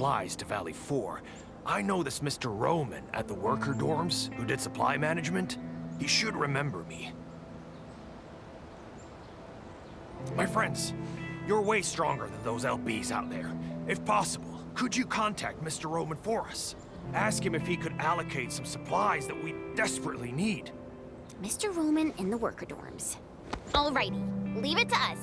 supplies to Valley 4. I know this Mr. Roman at the worker dorms who did supply management. He should remember me. My friends, you're way stronger than those LBs out there. If possible, could you contact Mr. Roman for us? Ask him if he could allocate some supplies that we desperately need. Mr. Roman in the worker dorms. Alrighty, leave it to us.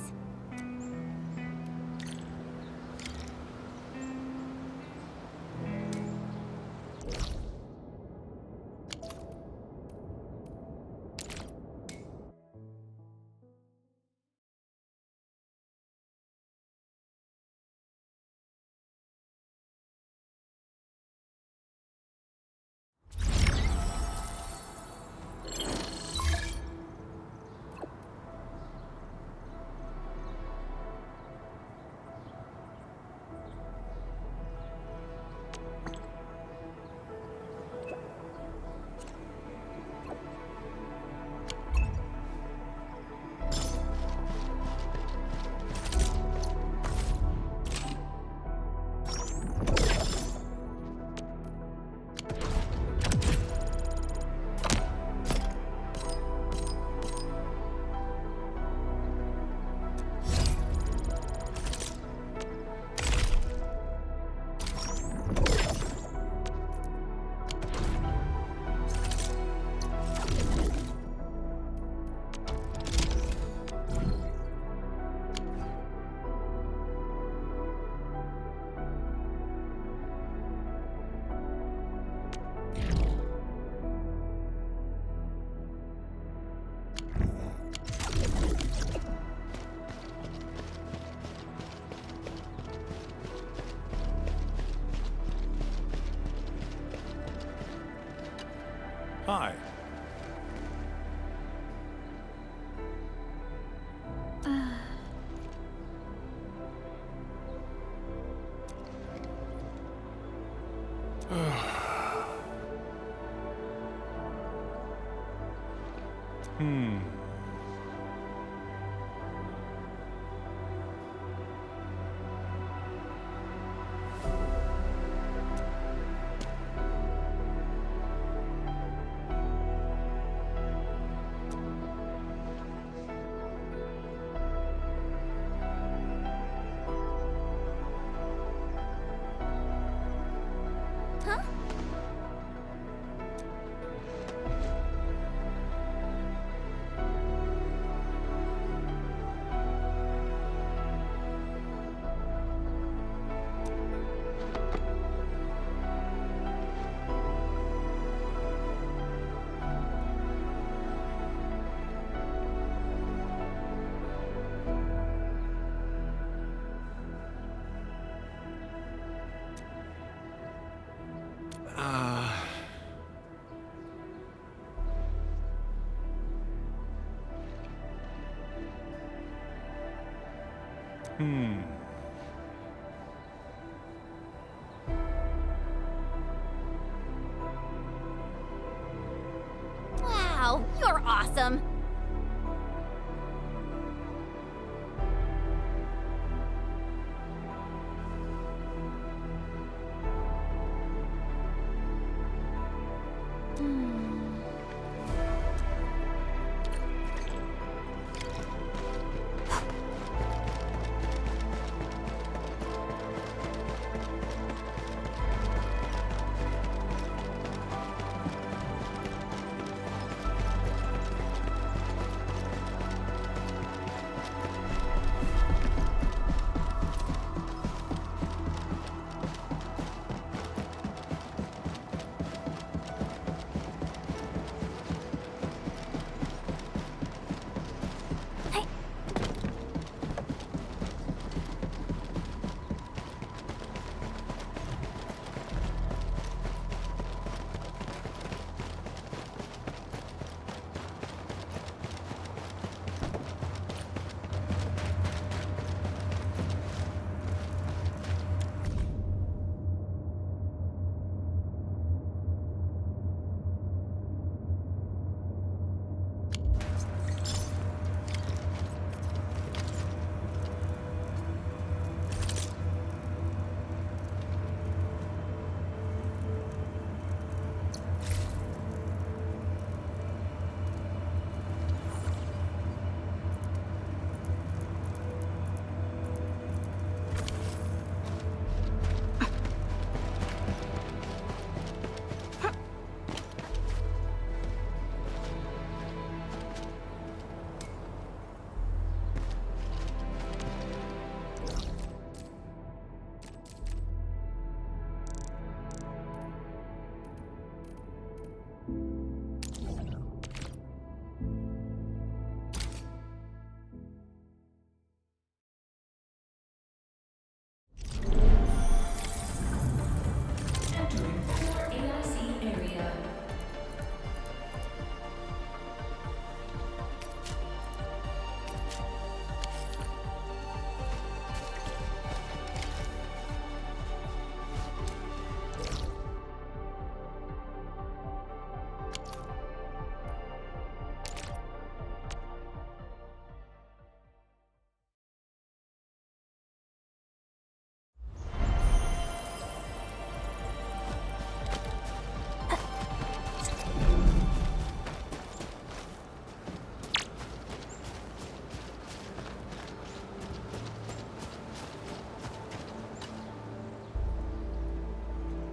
Hi. Huh? Wow, you're awesome.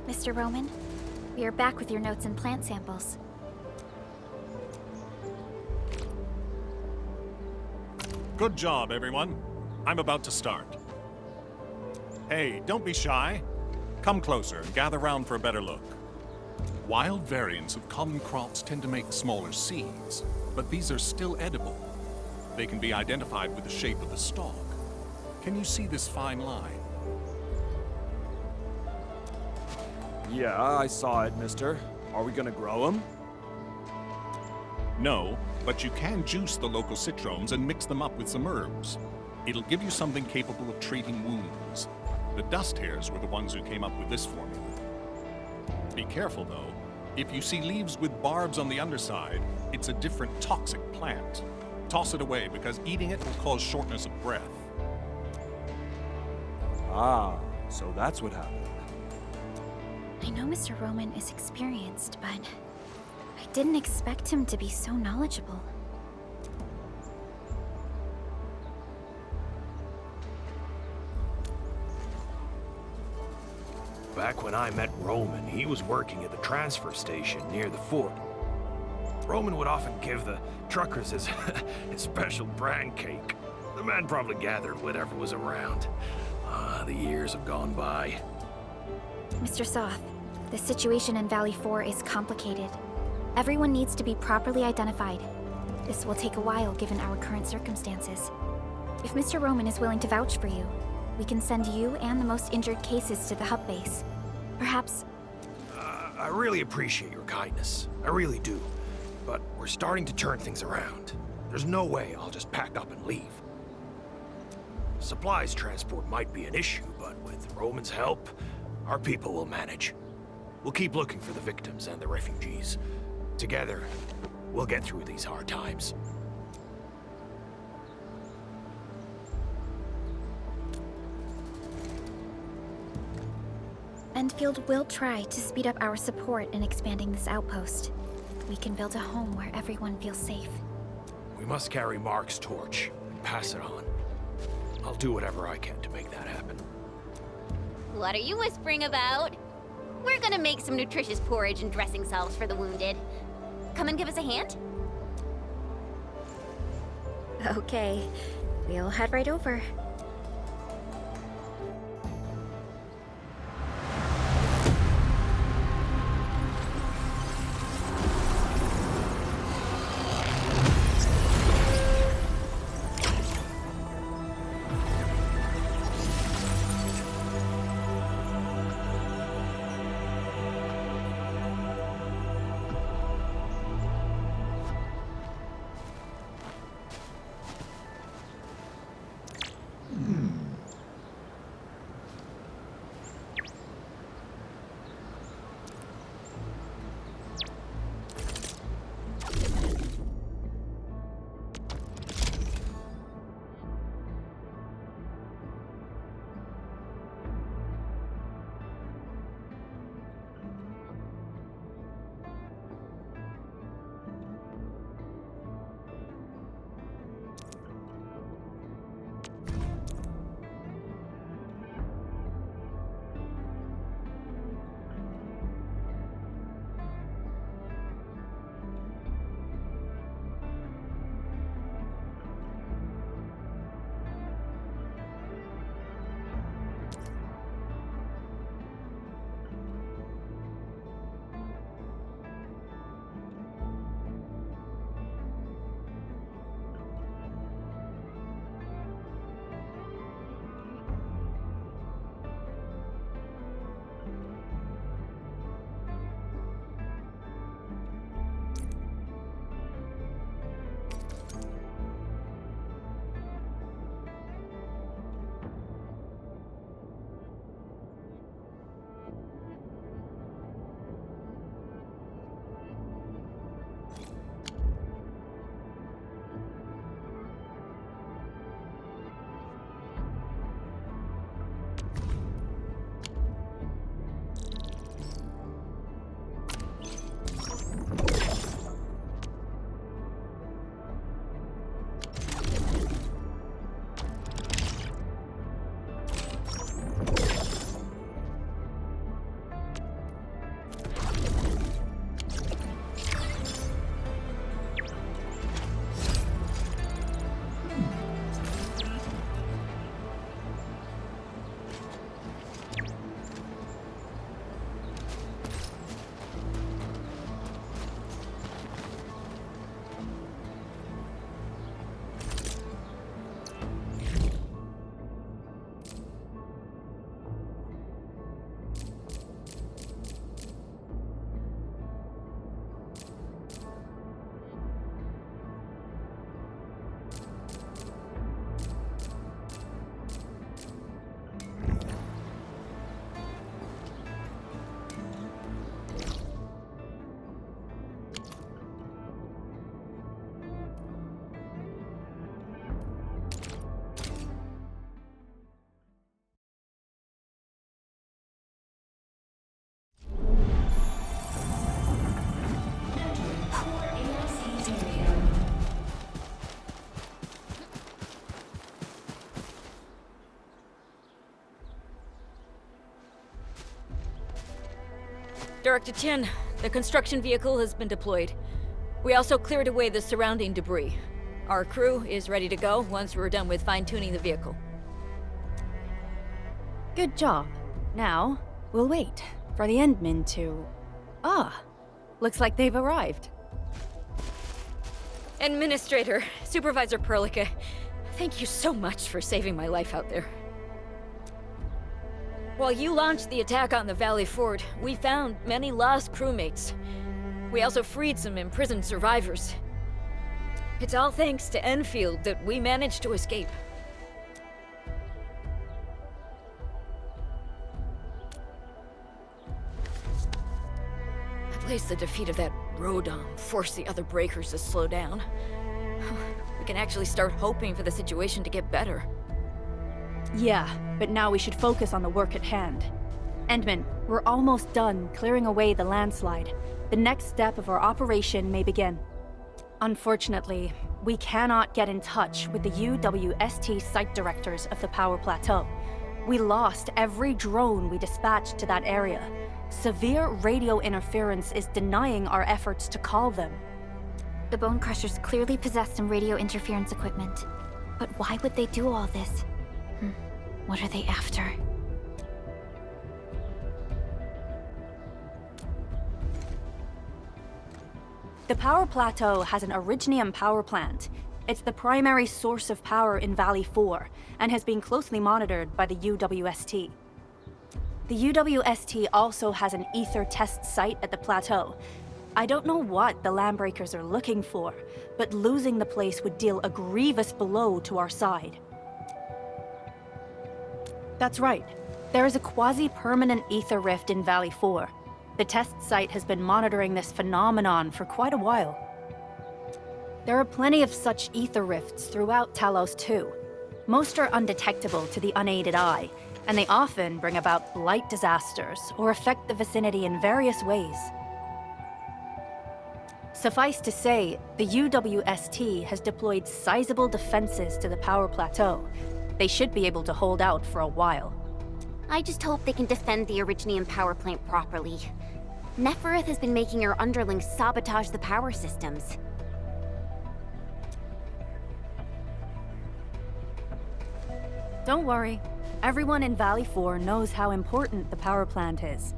Mr. Roman, we are back with your notes and plant samples. Good job, everyone. I'm about to start. Hey, don't be shy. Come closer and gather round for a better look. Wild variants of common crops tend to make smaller seeds, but these are still edible. They can be identified with the shape of the stalk. Can you see this fine line? Yeah, I saw it, mister. Are we gonna grow them? No, but you can juice the local citrones and mix them up with some herbs. It'll give you something capable of treating wounds. The dust hares were the ones who came up with this formula. Be careful, though. If you see leaves with barbs on the underside, it's a different toxic plant. Toss it away, because eating it will cause shortness of breath. Ah, so that's what happened. I know Mr. Roman is experienced, but I didn't expect him to be so knowledgeable. Back when I met Roman, he was working at the transfer station near the fort. Roman would often give the truckers his, his special brand cake. The man probably gathered whatever was around. The years have gone by. Mr. Soth, the situation in Valley 4 is complicated. Everyone needs to be properly identified. This will take a while given our current circumstances. If Mr. Roman is willing to vouch for you, we can send you and the most injured cases to the hub base. Perhaps... I really appreciate your kindness. I really do. But we're starting to turn things around. There's no way I'll just pack up and leave. Supplies transport might be an issue, but with Roman's help, our people will manage. We'll keep looking for the victims and the refugees. Together, we'll get through these hard times. Endfield will try to speed up our support in expanding this outpost. We can build a home where everyone feels safe. We must carry Mark's torch and pass it on. I'll do whatever I can to make that happen. What are you whispering about? We're gonna make some nutritious porridge and dressing salves for the wounded. Come and give us a hand? Okay, we'll head right over. Director Chen, the construction vehicle has been deployed. We also cleared away the surrounding debris. Our crew is ready to go once we're done with fine-tuning the vehicle. Good job. Now, we'll wait for the Endmen to... Ah, looks like they've arrived. Administrator, Supervisor Perlica, thank you so much for saving my life out there. While you launched the attack on the Valley Fort, we found many lost crewmates. We also freed some imprisoned survivors. It's all thanks to Enfield that we managed to escape. At least the defeat of that Rodom forced the other breakers to slow down. We can actually start hoping for the situation to get better. Yeah, but now we should focus on the work at hand. Endman, we're almost done clearing away the landslide. The next step of our operation may begin. Unfortunately, we cannot get in touch with the UWST site directors of the Power Plateau. We lost every drone we dispatched to that area. Severe radio interference is denying our efforts to call them. The Bone Crushers clearly possess some radio interference equipment. But why would they do all this? What are they after? The Power Plateau has an Originium power plant. It's the primary source of power in Valley 4, and has been closely monitored by the UWST. The UWST also has an ether test site at the plateau. I don't know what the Landbreakers are looking for, but losing the place would deal a grievous blow to our side. That's right. There is a quasi-permanent ether rift in Valley 4. The test site has been monitoring this phenomenon for quite a while. There are plenty of such ether rifts throughout Talos too. Most are undetectable to the unaided eye, and they often bring about blight disasters or affect the vicinity in various ways. Suffice to say, the UWST has deployed sizable defenses to the Power Plateau. They should be able to hold out for a while. I just hope they can defend the Originium power plant properly. Nefereth has been making her underlings sabotage the power systems. Don't worry. Everyone in Valley 4 knows how important the power plant is.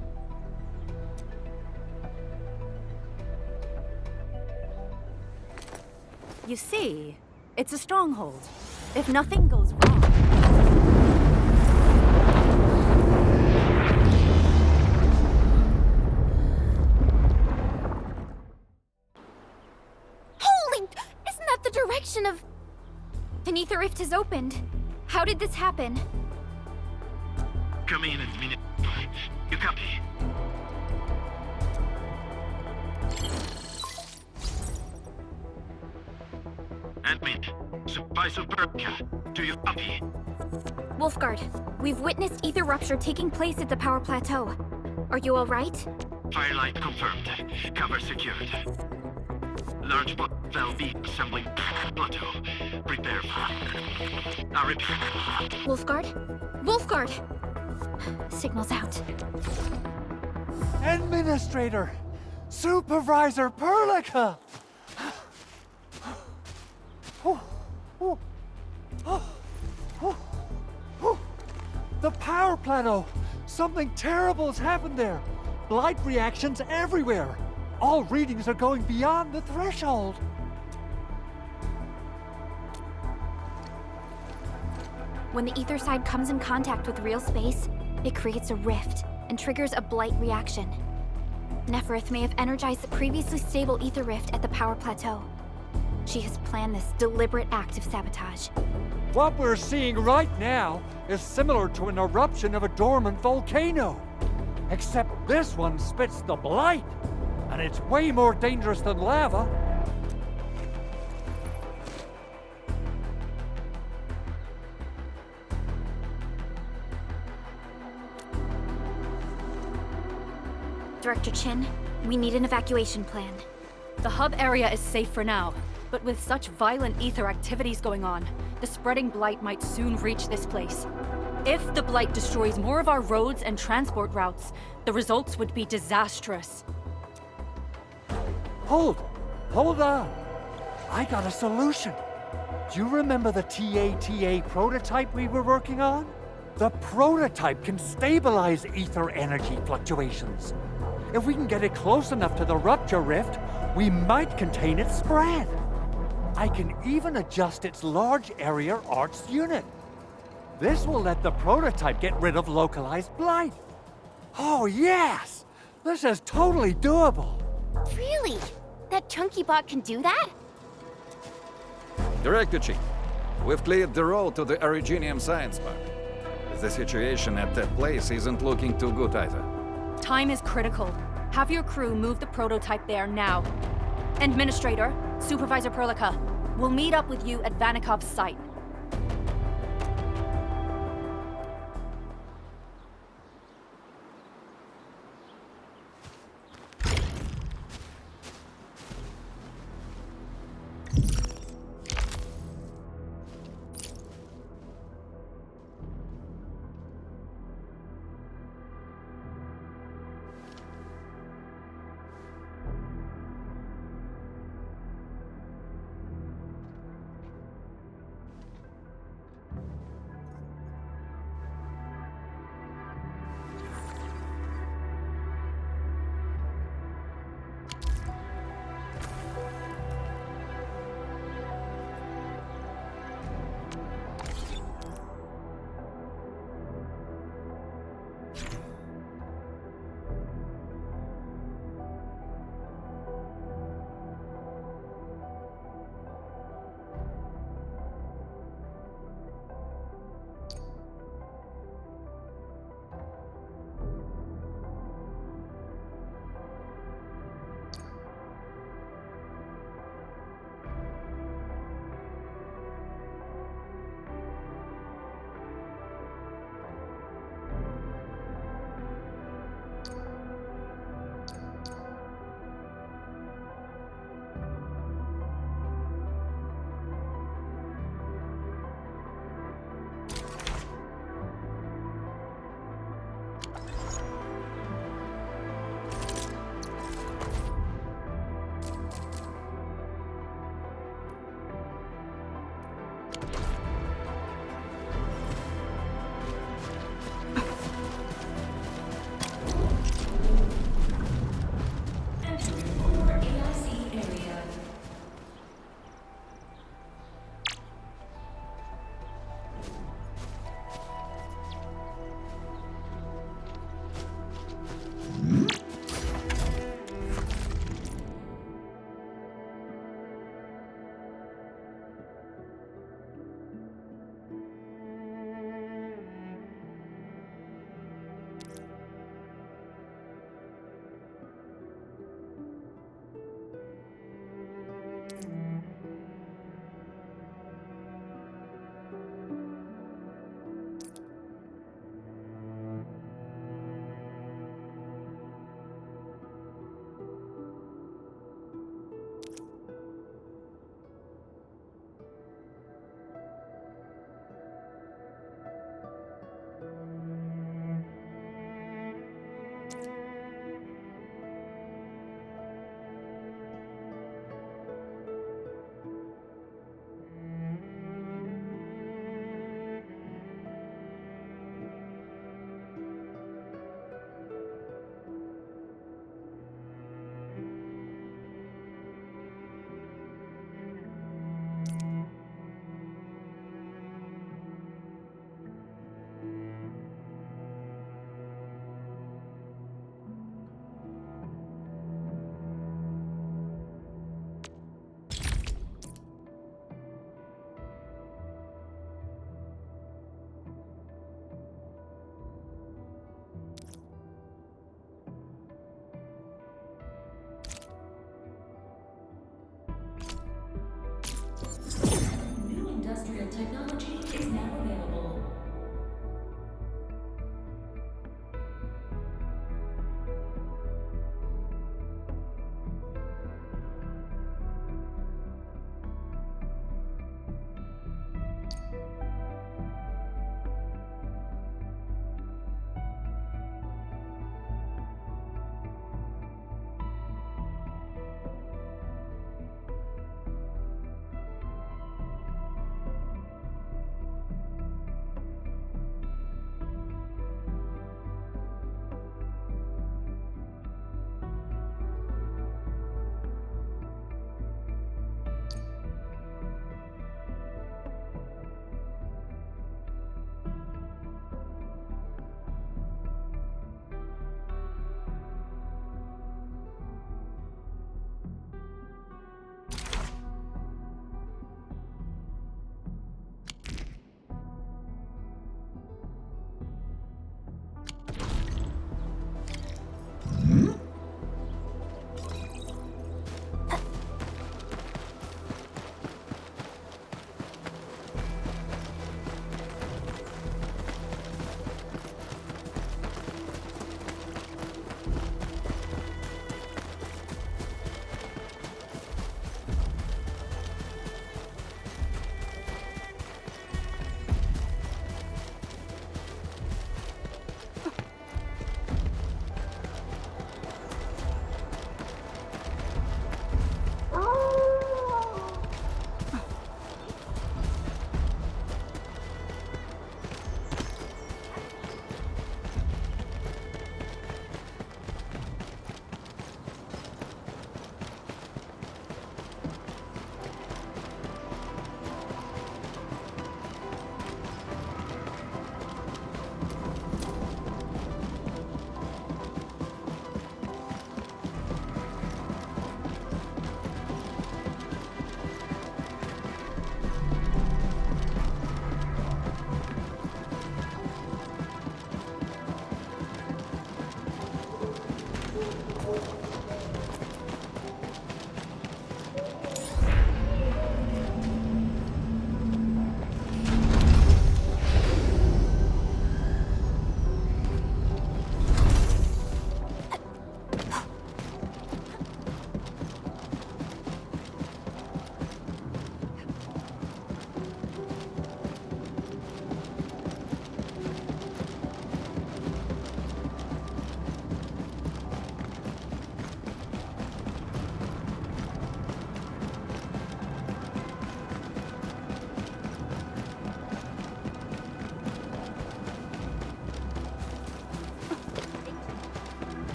You see, it's a stronghold. If nothing goes wrong... Holy! Isn't that the direction of... An ether rift has opened. How did this happen? Come in and minute. You copy? Admit. Supervisor Perlica, do you copy? Wolfguard, we've witnessed ether rupture taking place at the Power Plateau. Are you all right? Firelight confirmed. Cover secured. Large bot will be assembling plateau. Prepare for... I repeat. Wolfguard? Wolfguard! Signal's out. Administrator! Supervisor Perlica! The power plateau! Something terrible has happened there! Blight reactions everywhere! All readings are going beyond the threshold! When the ether side comes in contact with real space, it creates a rift and triggers a blight reaction. Nefereth may have energized the previously stable ether rift at the Power Plateau. She has planned this deliberate act of sabotage. What we're seeing right now is similar to an eruption of a dormant volcano. Except this one spits the blight, and it's way more dangerous than lava. Director Chin, we need an evacuation plan. The hub area is safe for now, but with such violent ether activities going on, the spreading blight might soon reach this place. If the Blight destroys more of our roads and transport routes, the results would be disastrous. Hold on. I got a solution. Do you remember the TATA prototype we were working on? The prototype can stabilize ether energy fluctuations. If we can get it close enough to the rupture rift, we might contain its spread. I can even adjust its large area arcs unit. This will let the prototype get rid of localized blight. Oh yes! This is totally doable. Really? That chunky bot can do that? Director Chief, we've cleared the road to the Originium Science Park. The situation at that place isn't looking too good either. Time is critical. Have your crew move the prototype there now. Administrator, Supervisor Perlica, we'll meet up with you at Vanikov's site.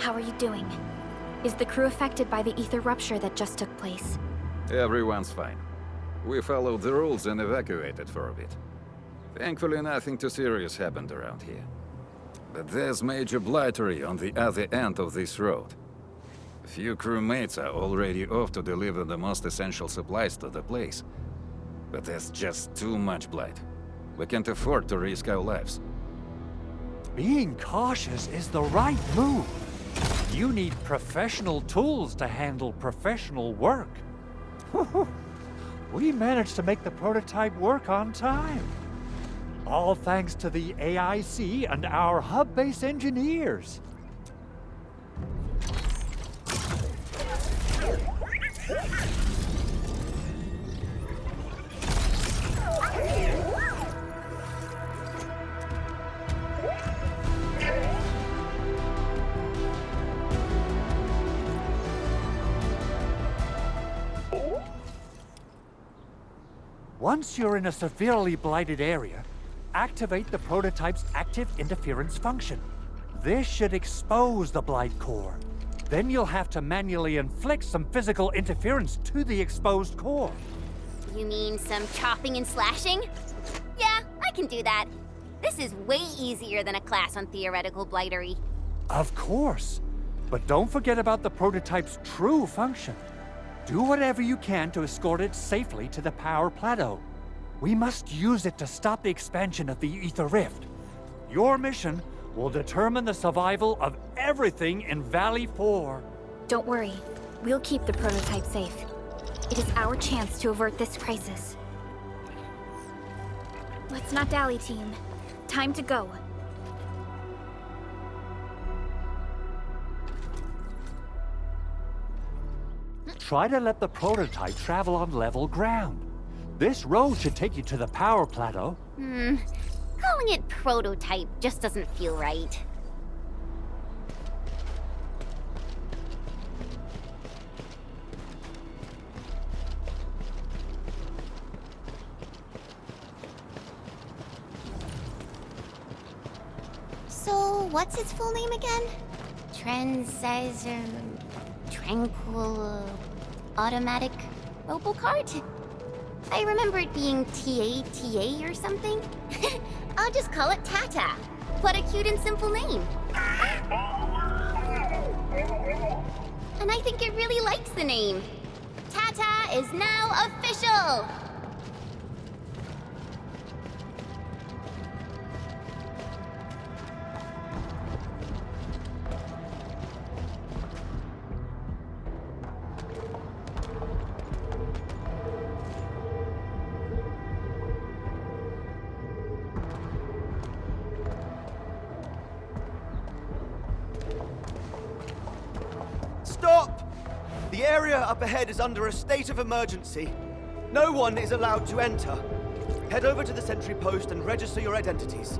How are you doing? Is the crew affected by the ether rupture that just took place? Everyone's fine. We followed the rules and evacuated for a bit. Thankfully, nothing too serious happened around here. But there's major blightery on the other end of this road. A few crewmates are already off to deliver the most essential supplies to the place. But there's just too much blight. We can't afford to risk our lives. Being cautious is the right move. You need professional tools to handle professional work. We managed to make the prototype work on time. All thanks to the AIC and our hub-base engineers. Once you're in a severely blighted area, activate the prototype's active interference function. This should expose the blight core. Then you'll have to manually inflict some physical interference to the exposed core. You mean some chopping and slashing? Yeah, I can do that. This is way easier than a class on theoretical blightery. Of course. But don't forget about the prototype's true function. Do whatever you can to escort it safely to the power plateau. We must use it to stop the expansion of the Ether Rift. Your mission will determine the survival of everything in Valley 4. Don't worry. We'll keep the prototype safe. It is our chance to avert this crisis. Let's not dally, team. Time to go. Try to let the prototype travel on level ground. This road should take you to the power plateau. Calling it prototype just doesn't feel right. So, what's its full name again? Tranquil Automatic Robocart? I remember it being TA or something. I'll just call it Tata. What a cute and simple name. And I think it really likes the name. Tata is now official! Stop! The area up ahead is under a state of emergency. No one is allowed to enter. Head over to the sentry post and register your identities.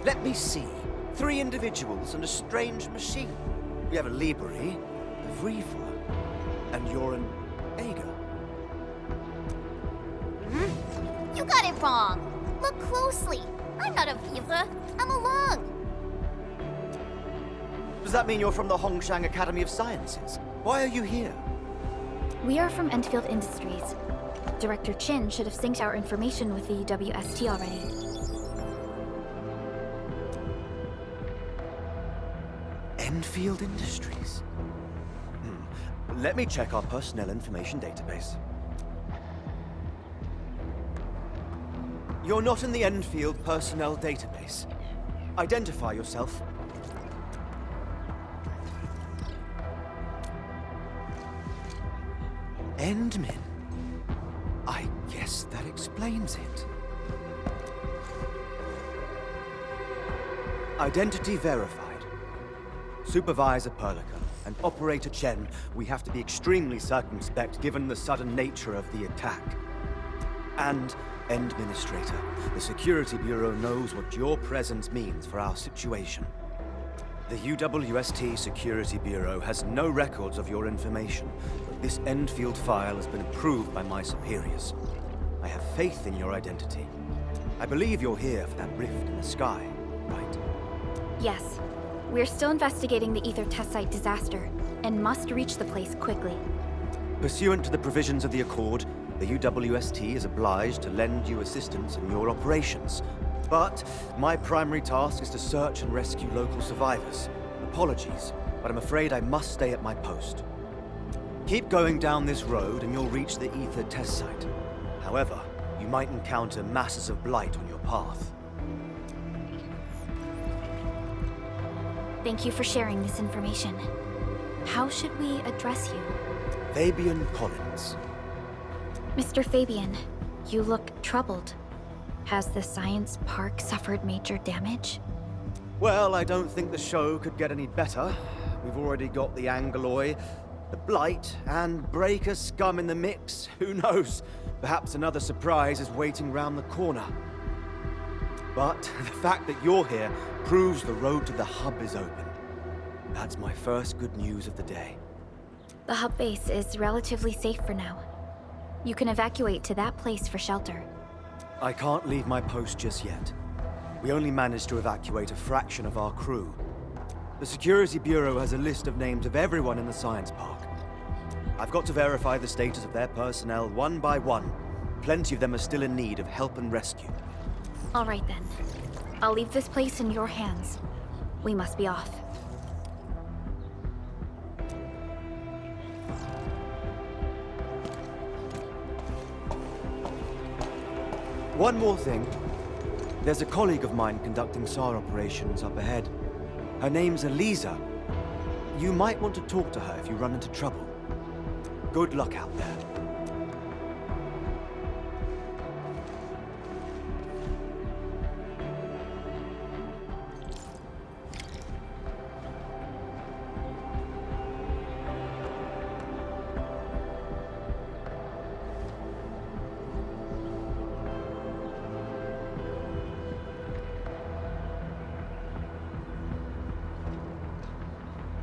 Let me see. 3 individuals and a strange machine. We have a Libri, a Vrifor, and you're an Ager. You got it wrong. Look closely. I'm not a Vivre. I'm a Lung. Does that mean you're from the Hongshang Academy of Sciences? Why are you here? We are from Endfield Industries. Director Chin should have synced our information with the WST already. Endfield Industries? Let me check our personnel information database. You're not in the Endfield personnel database. Identify yourself. Endmin. I guess that explains it. Identity verified. Supervisor Perlica and Operator Chen, we have to be extremely circumspect given the sudden nature of the attack. And Administrator, the Security Bureau knows what your presence means for our situation. The UWST Security Bureau has no records of your information, but this Endfield file has been approved by my superiors. I have faith in your identity. I believe you're here for that rift in the sky, right? Yes. We're still investigating the ether test site disaster, and must reach the place quickly. Pursuant to the provisions of the Accord, the UWST is obliged to lend you assistance in your operations. But my primary task is to search and rescue local survivors. Apologies, but I'm afraid I must stay at my post. Keep going down this road and you'll reach the ether test site. However, you might encounter masses of blight on your path. Thank you for sharing this information. How should we address you? Fabian Collins. Mr. Fabian, you look troubled. Has the science park suffered major damage? Well, I don't think the show could get any better. We've already got the Angoloi, the Blight, and Breaker scum in the mix. Who knows? Perhaps another surprise is waiting round the corner. But the fact that you're here proves the road to the hub is open. That's my first good news of the day. The hub base is relatively safe for now. You can evacuate to that place for shelter. I can't leave my post just yet. We only managed to evacuate a fraction of our crew. The Security Bureau has a list of names of everyone in the science park. I've got to verify the status of their personnel one by one. Plenty of them are still in need of help and rescue. All right then. I'll leave this place in your hands. We must be off. One more thing. There's a colleague of mine conducting SAR operations up ahead. Her name's Eliza. You might want to talk to her if you run into trouble. Good luck out there.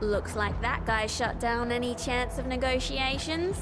Looks like that guy shut down any chance of negotiations.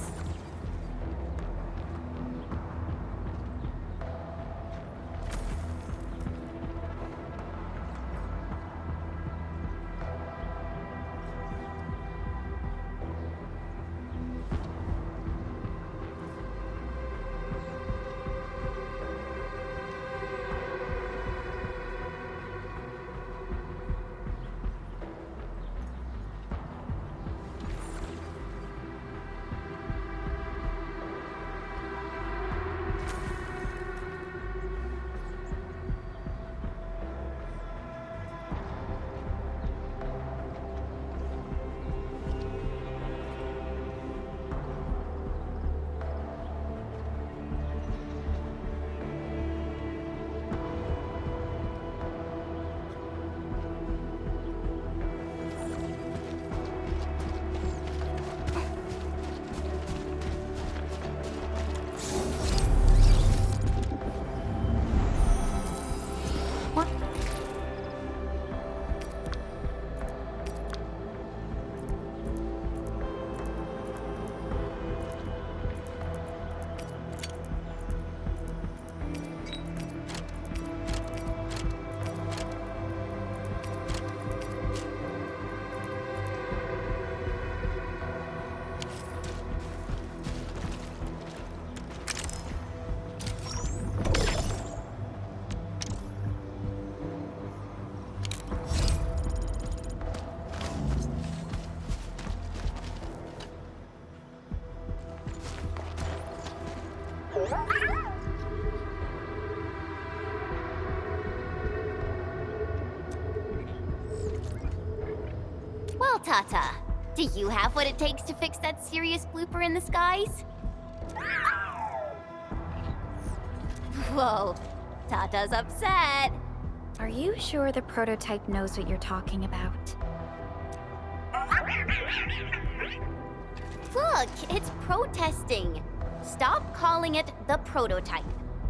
Well, Tata, do you have what it takes to fix that serious blooper in the skies? Whoa, Tata's upset. Are you sure the prototype knows what you're talking about? Look, it's protesting. Stop calling it the prototype.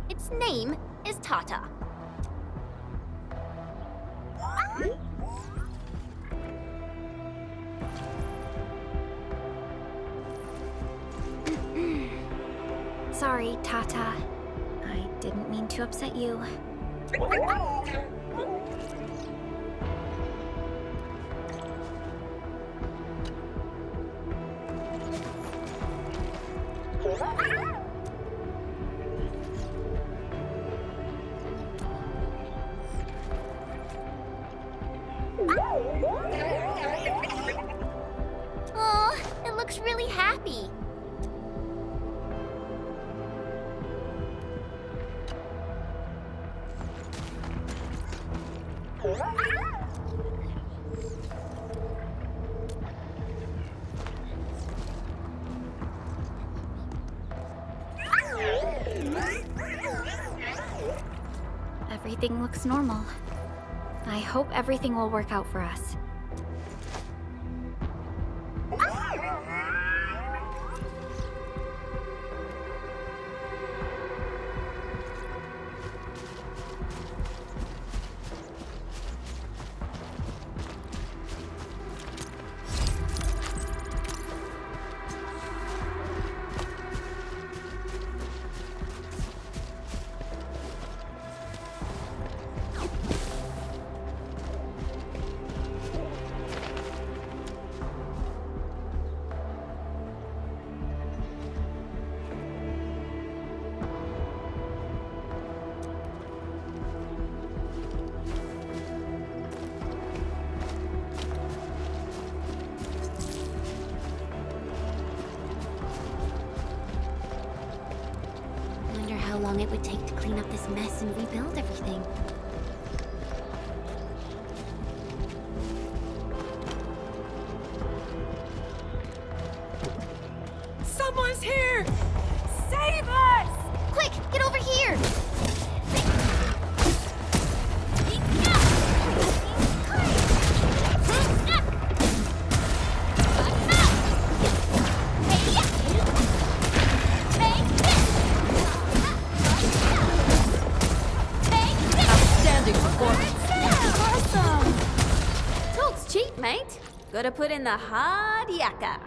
Its name is Tata. Sorry, Tata. I didn't mean to upset you. Oh, it looks really happy. Everything looks normal. I hope everything will work out for us. Wonder how long it would take to clean up this mess and rebuild everything. Someone's here! Save us! Quick, get over here! Outstanding performance. Awesome! Talk's cheap, mate. Gotta put in the hard yakka.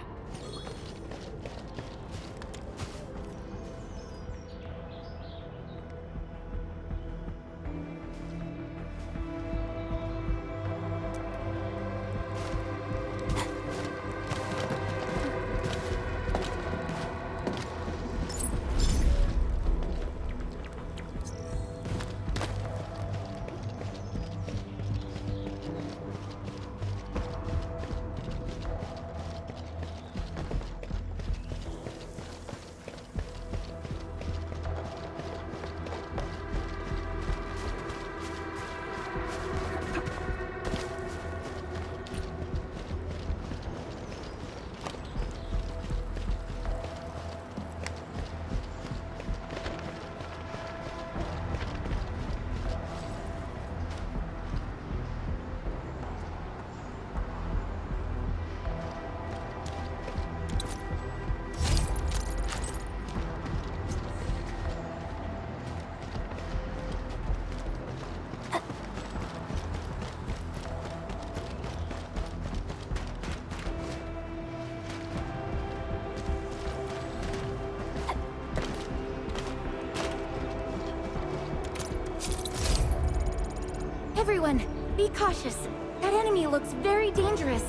Everyone, be cautious. That enemy looks very dangerous.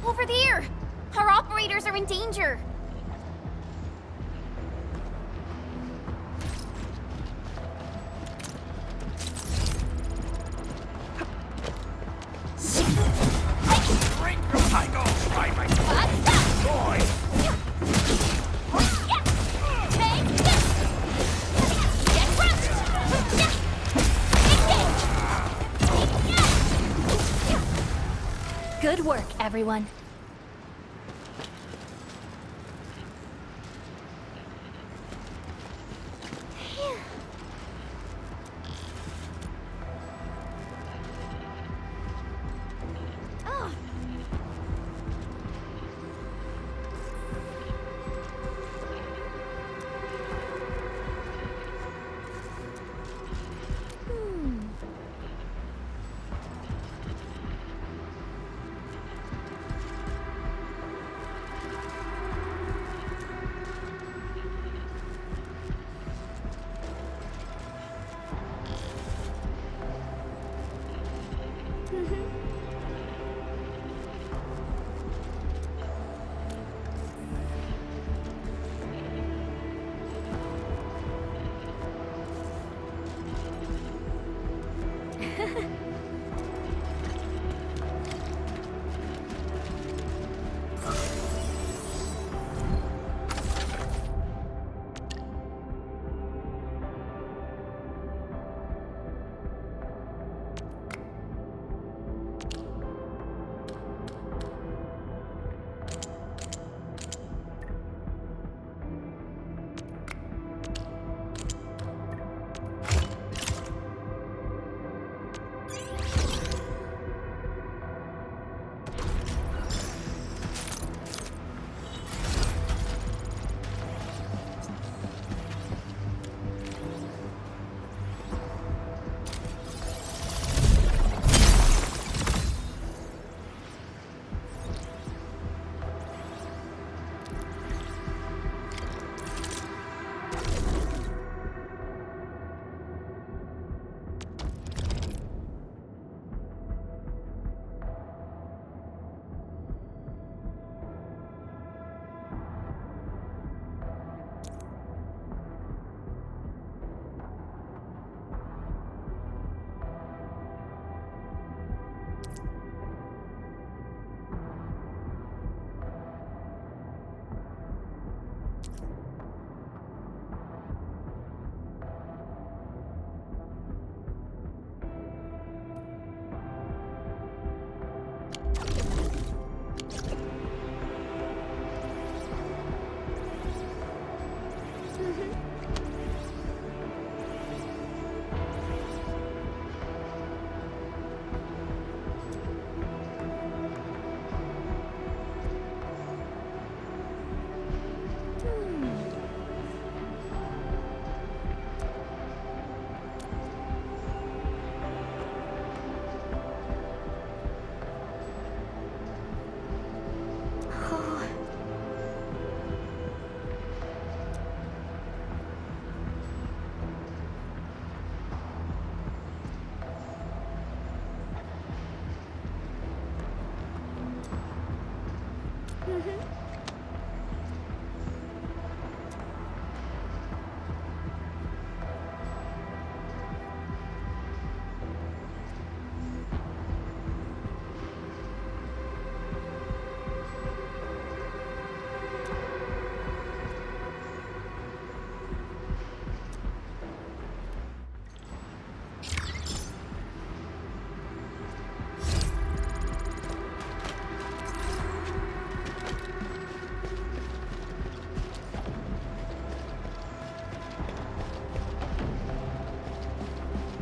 Over there! Our operators are in danger! Good work, everyone.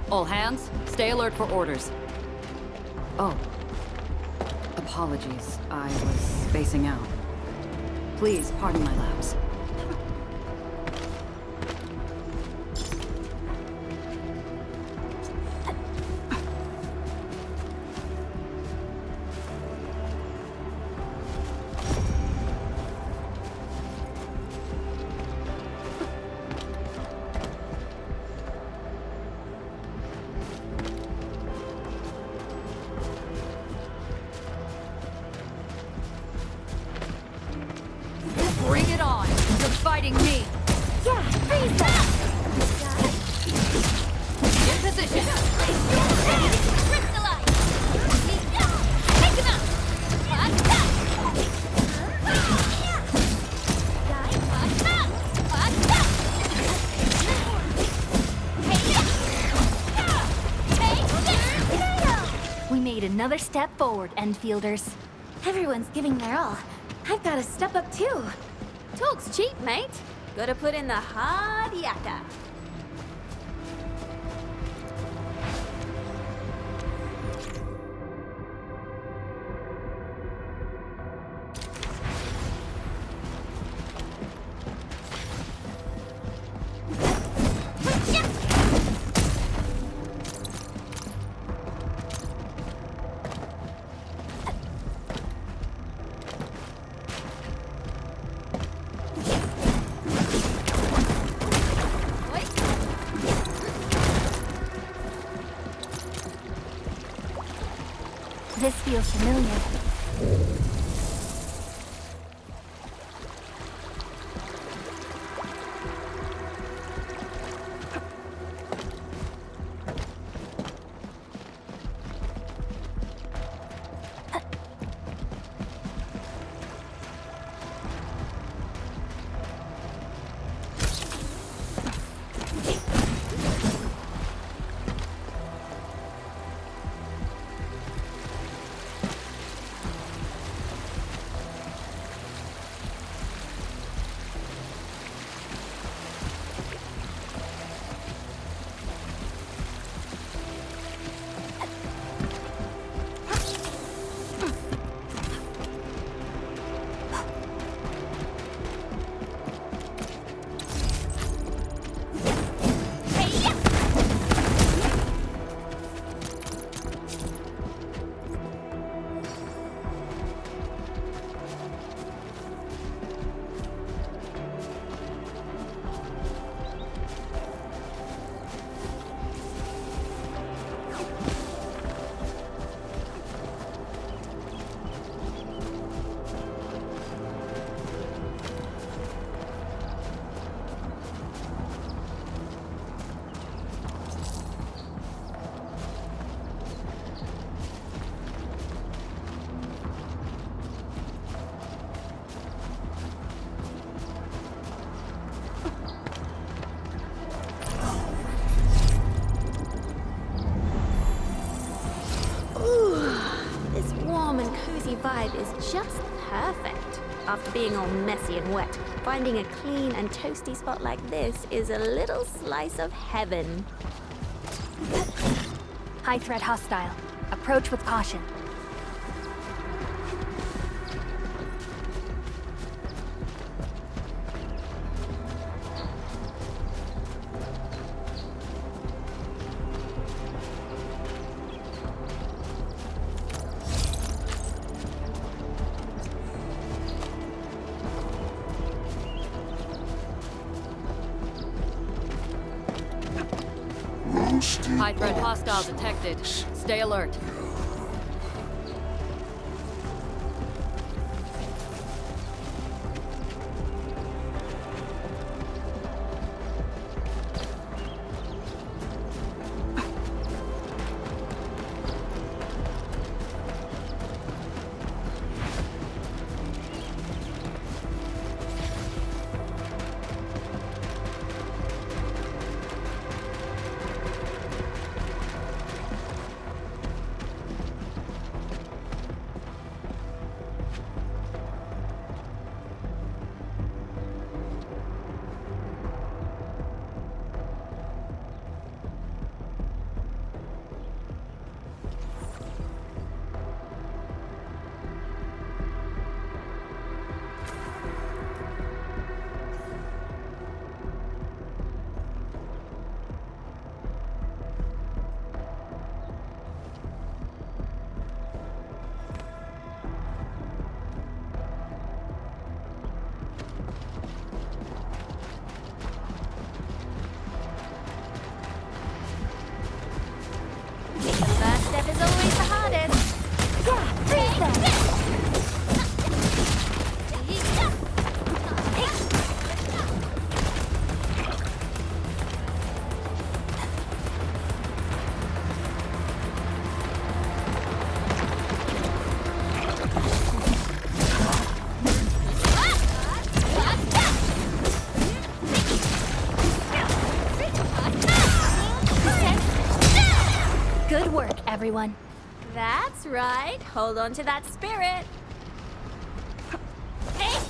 All hands, stay alert for orders. Oh. Apologies, I was spacing out. Please pardon my lapse. Bring it on! You're fighting me! Yeah, freeze them! In position! Crystallize! Take him out! We made another step forward, Endfielders. Everyone's giving their all. I've got to step up too. Talk's cheap, mate. Gotta put in the hard yakka. This feels familiar. Vibe is just perfect. After being all messy and wet, finding a clean and toasty spot like this is a little slice of heaven. High threat hostile. Approach with caution. High threat hostile detected. Stay alert. First step is always the hardest. Yeah, freeze them! Good work, everyone. That's right. Hold on to that spirit. Hey!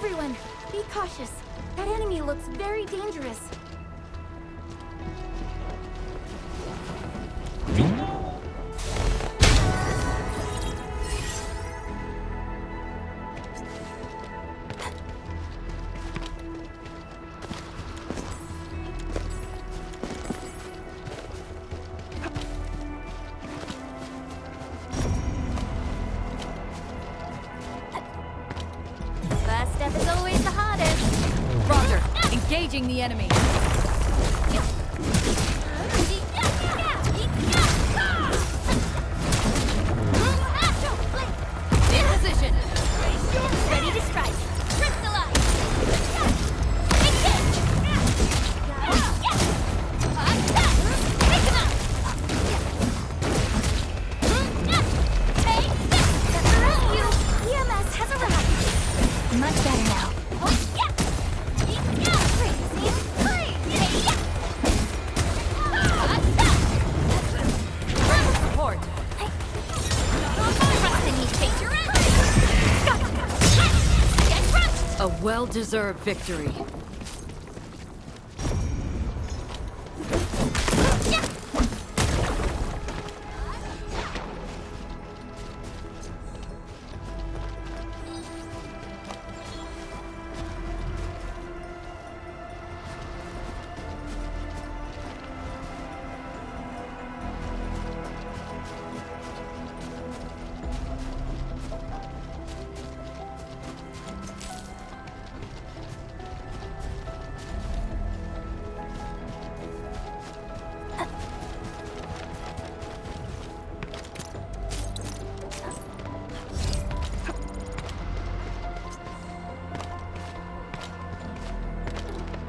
Everyone, be cautious. That enemy looks very dangerous. First step is always the hardest. Roger. Engaging the enemy. In position. Ready to strike. Crystallize. Engage. Take him out. Take this. The rescue. EMS has arrived. Much better now. Support. A well-deserved victory.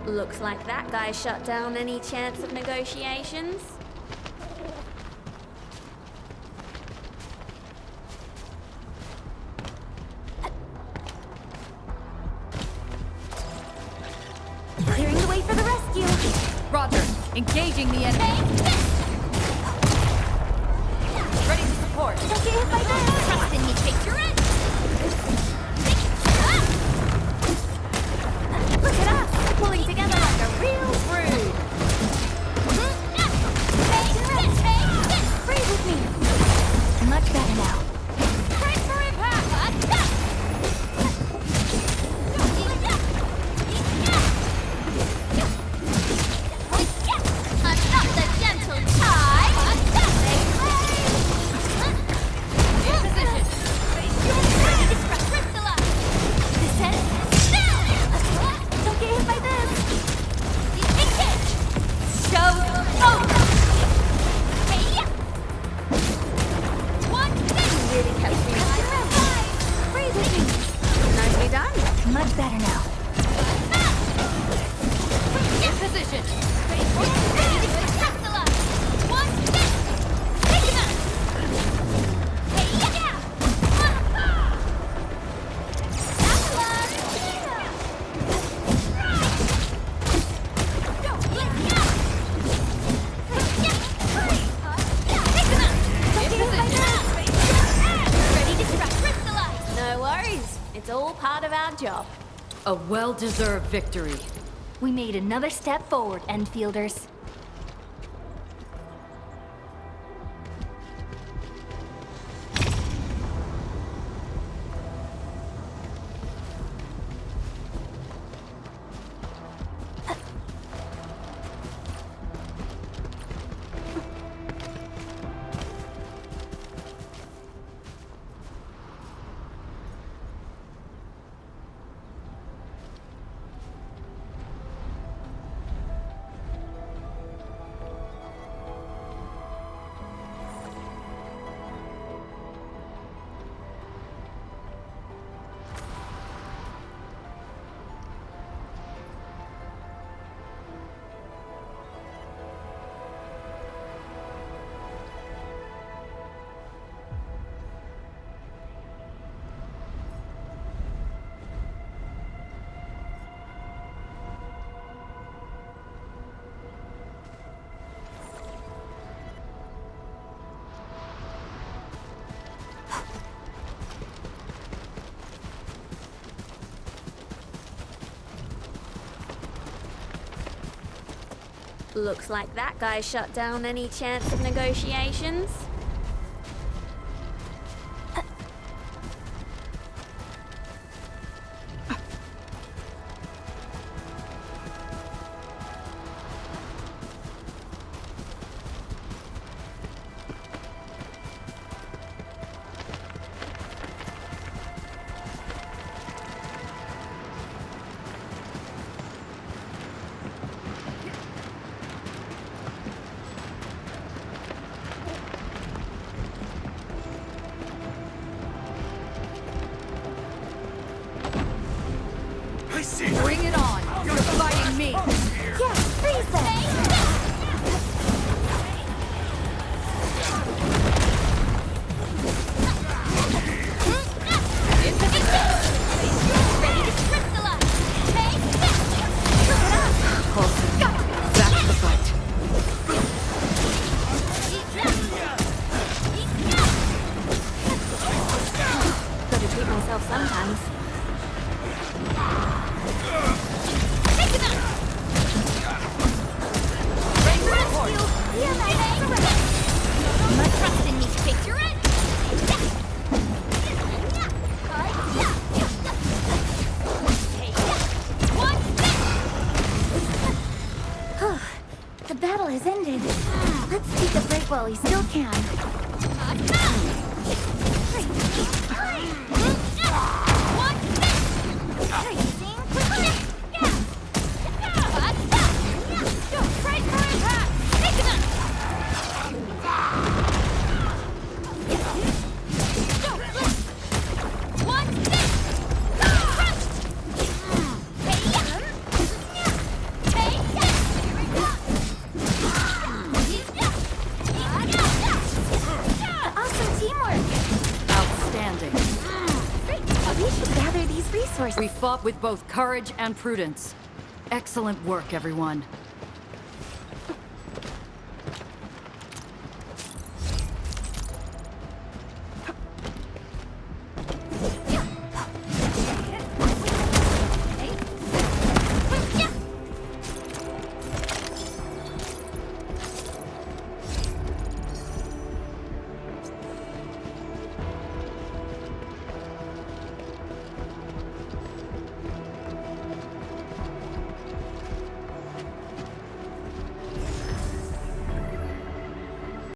Looks like that guy shut down any chance of negotiations. Clearing the way for the rescue. Roger. Engaging the enemy. Ready to support. Don't get hit by this. Trust in me, take your end. Look at us, pulling together like a real brood. Breathe with me. Much better now. Brace for impact. Not the gentle tide. In position. Ready to crystallize. Descent. Don't get hit by this. Engage. Go over. Hey. One thing. Really kept me. Breathe with me. Nicely done. Much better now. In position. Ready to crystallize. One thing. Take him out. Hey. No worries. It's all part of our job. A well-deserved victory. We made another step forward, Endfielders. Looks like that guy shut down any chance of negotiations. Bring it on! You're fighting me! Yeah, freeze them! Back to the fight. Gotta treat myself sometimes. Trust in me to fix your end. The battle has ended. Let's take a break while we still can. Outstanding. We should gather these resources. We fought with both courage and prudence. Excellent work, everyone.